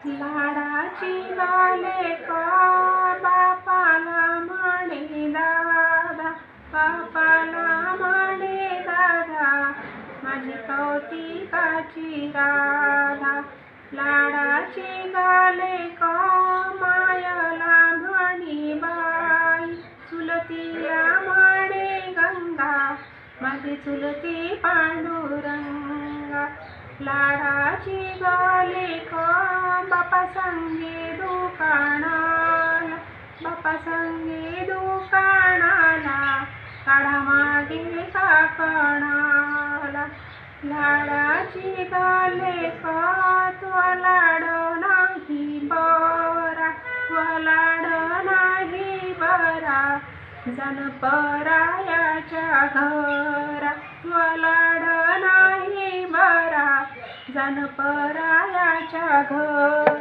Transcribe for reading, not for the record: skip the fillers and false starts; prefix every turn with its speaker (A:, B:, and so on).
A: लाडाची गाले का बापाला म्हणे दादा, बापाला म्हणे दादा, माझी कौतिकाची राधा. लाडाची गाले का मायला म्हणी बाई, चुलतीला म्हणे गंगा, माझी चुलती पांडुरंगा. लाडाची गाले का बापा संगे दुकानाला, बापा संगे दुकानाला, काढा मागे काकणाला. लाडाची गाले का तुला लाड नाही बरा, तुला लाड नाही बरा, जण परायाच्या घरा. तुला लाड नाही बरा, जण परायाच्या घरा.